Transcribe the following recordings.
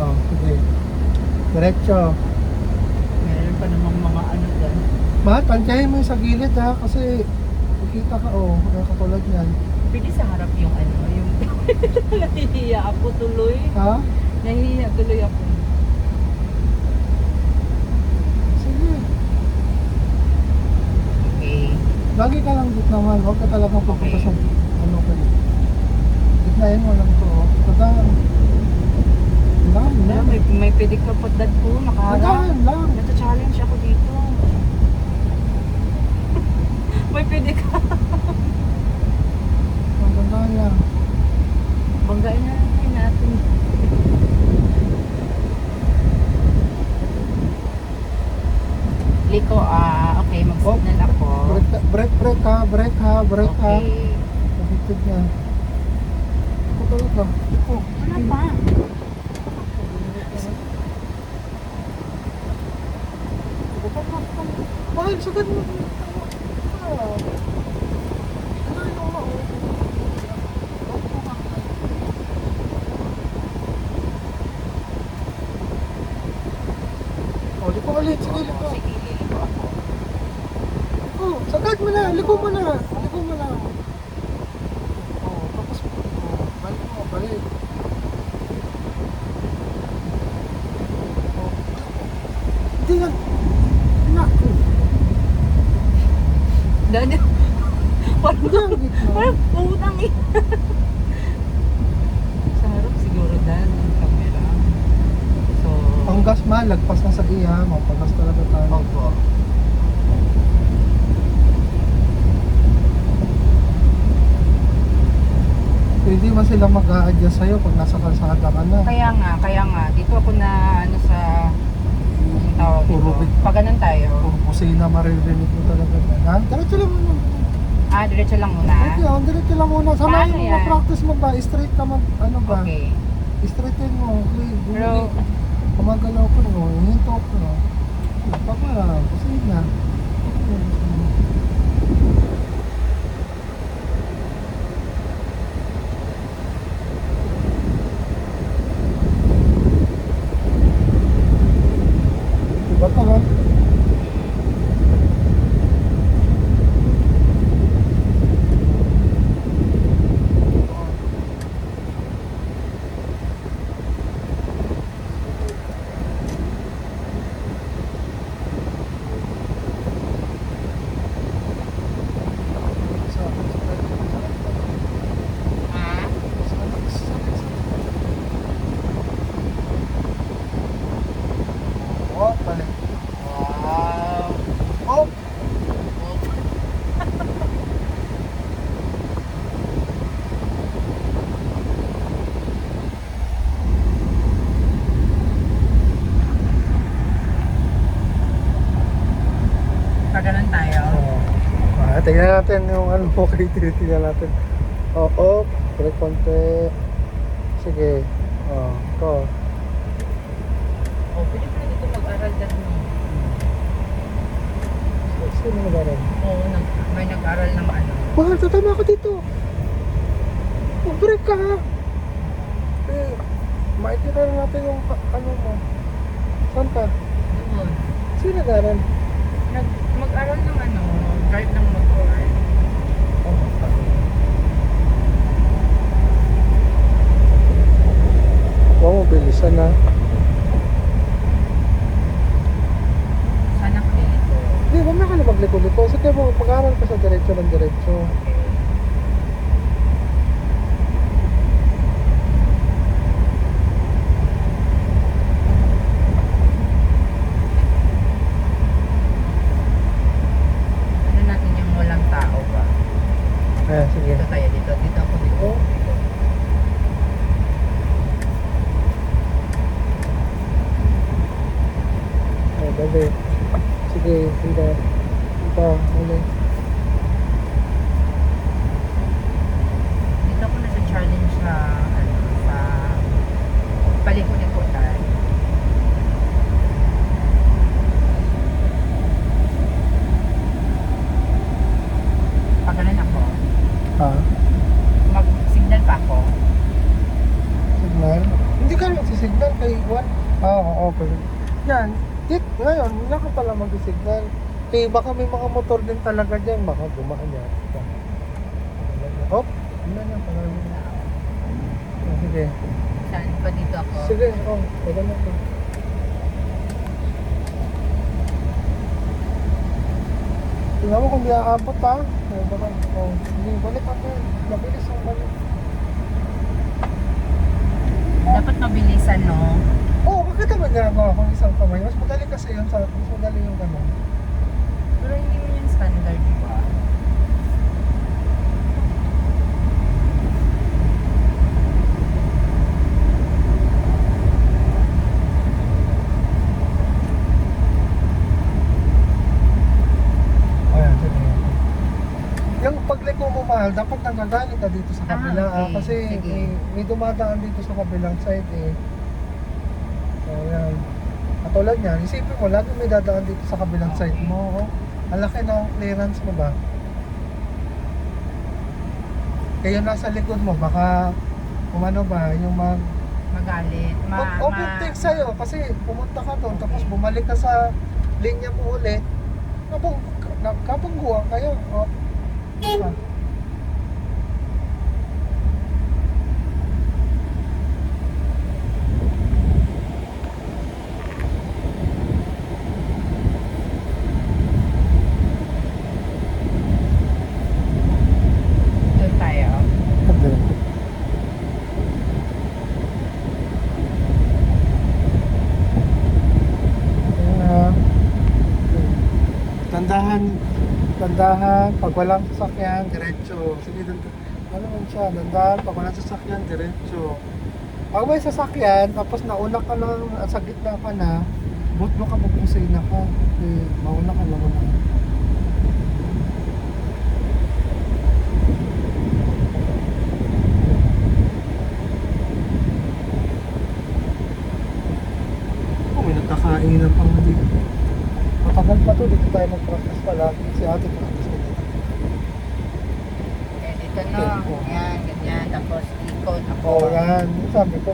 Oh, sige. Diretso. Meron pa namang mga ano dyan. Tansyahin mo yung sa gilid ha, kasi makita ka, katulad yan. Pwede sa harap yung ano, yung nahihiya ako tuloy. Ha? Nahihiya tuloy ako. Sige. Okay. Lagi ka lang gitna naman, huwag ka talagang pupunta Okay. sa ano ka dito. Gitnahin mo lang to. Tadaan. Tadaan Wala, lang. may pwede ka pa dad ko, nakaharap. Tadaan lang. Nata-challenge ako dito. May pwede ka. Tadaan lang. Banggain na lang natin. Liko, okay, mag-signal ako. Break ha. Okay. Pagkitid niya. Ako talaga. Ako. Ano pa? Bakit? Sagad mo. Di ko ulit. Sige, liko. Sige, liko ako. Sagad mo na. Liko mo na. Tapos, balik mo. Balik. Hindi yan. Naku. Dahil, Hindi yan gitna. parang putang eh. Sa harap siguro dahil ang camera. So, Ang gas man, lagpas na sa iya. Mapagas talaga tayo. opo. Hindi man sila mag-a-adjust sa'yo pag nasa kalsada ka na. Kaya nga. Dito ako na, ano sa, anong tawag Puro dito? bit- Pag ganun tayo. Puro kusina maririnig mo talaga na. Ha? Diretso lang muna. Diretso lang muna. Okay, diretso lang muna. Samayin Paano mo yan? ma-practice mo ba? Straight ka mag, ano ba? Okay. Straightin mo. Pero, Kumagalaw ko no. Hinto ko no. Papa, kusina. Diba ka ha? Oh, balik. wow. Oh! Pag ganun tayo. Tingnan natin yung ano mo kay tinitingnan natin. Oo, balik konti. Sige. Ito. Pwede pa dito mag-aral dyan. Sino nag-aral? Oo, may nag-aral ng ano. Mahal, tatama ka dito. Break ka ha. Makikita na natin yung ano mo. Saan ka? Doon. Sino nag-aral? Mag-aral ng ano, drive ng motor. Huwag mo bilisan ha. Sana ko dito. Hindi, huwag na ka na magliko-liko. Sige mo, mag-aral ka sa diretso ng diretso. Ano natin yung walang tao ba? Sige. Dito tayo, dito ako dito. Dali. Sige, hindi. Ito, huli. Dito ako nasa challenge sa ano, sa palikod-likodan. Pag ganun ako, Ha? mag-signal pa ako. Signal? Hindi ka nagsisignal kay What? Oo, okay. Yan. Ngayon, wala ka pala mag-signal. Eh, baka may mga motor din talaga dyan. Baka gumaan yan. Hop! Ano yan? Pangalan na. Sige. Saan pa dito ako? Sige, pwede mo ito. Tingnan mo kung di aabot ha. Hindi, balik ako. Mabilis ang balik. Dapat mabilisan, no? Oo, bakit naman ginagawa kung isang kamay? Mas madali kasi yun sa mas madali yung gano'n. Pero hindi mo yung standard, di ba? Ayan, sige. Yung pagliko mo mahal, dapat nagagaling ka dito sa kabila okay. kasi Sige. may dumadaan dito sa kabilang side eh. So, ayan. Katulad niyan, isipin mo, lagi may dadaan dito sa kabilang side mo. Oh. Ang laki ng clearance mo ba? Kaya nasa likod mo, baka umano ba, yung Magalit. overtake sa'yo kasi pumunta ka doon tapos bumalik ka sa linya mo ulit, nagkabangguan kayo. Oh. Ah. Doon tayo. Dandahan, pag walang sasakyan, diretso. Sige, ano man siya, dandahan, pag walang sasakyan, diretso. Pag may sasakyan, tapos nauna ka lang, sa gitna ka na, but mo ka magpusay na ka. Okay, mauna ka, mauna ka. Oh, may nagkakainan pa nga dito. Matagal pa to, dito tayo mag-practice pala. Si ate practice ko dito. Eh, dito no. Yan, ganyan. Tapos ikot ako. Oo, yan. Sabi ko,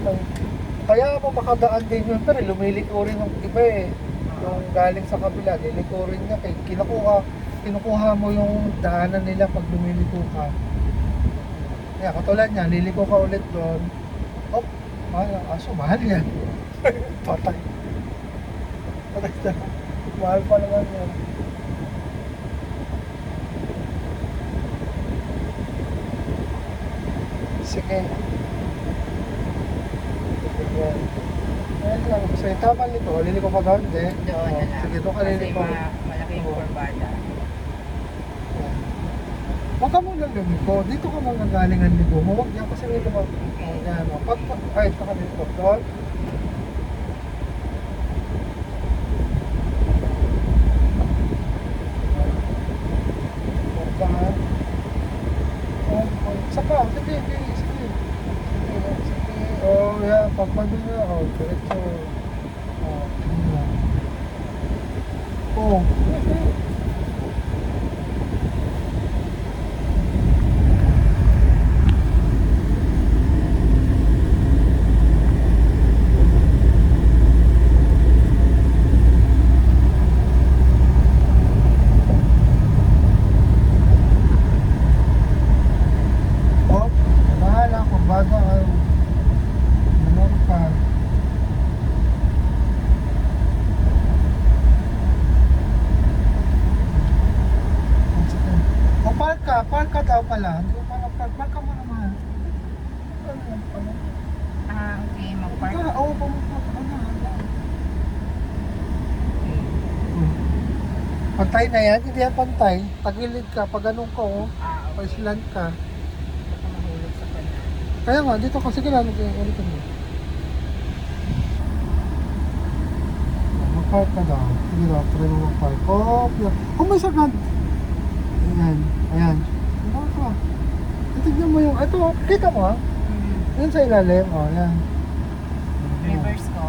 kaya mo makadaan din yun, pero lumiliko rin yung iba eh. Yung galing sa kabila, liliko rin niya. Kinukuha mo yung daanan nila pag lumiliko ka. Kaya katulad niya, liliko ka ulit doon. Oh, mahal ang aso, mahal yan. Patay. Patay na. Mahal pa naman yan. Sige. Ayan. Ayan lang. Kasi tama nito. Liliko pa doon, hindi? Doon na lang. Sige, doon ka Kasi liliko. malaki yung kurbada. Huwag ka muna lumiko. Dito ka mga galing ang ligo mo. Huwag yan kasi may lumako. Yan. Kahit ka dito. Doon. Dahan. Isa pa. Sige, sige, sige. Sige. Oh, yan. Pagpado na. Oh, diretso. Oh, yan. Oh. Oh, bahala. Kurbada. Manor ka. O, park ka daw pala. Hindi ko pala park ka mo naman. Ano yan pala? Okay. Mag-park. Oo, pumunta ka na. Pantay na yan, hindi yan pantay. Tagilid ka, pag ganun ka, oh. Okay. Pa-slant ka. Baka mahulog sa kanan. Kaya nga, dito ka, sige lang, ulitin mo. Mag-park ka daw. Sige daw, try mo mag-park. Oh, yeah. Oh, may sagad. Ayan, ayan. Ano ka? Tignan mo yung, ito, kita mo ha? Hmm. Yun sa ilalim, oh, yan. Reverse ko.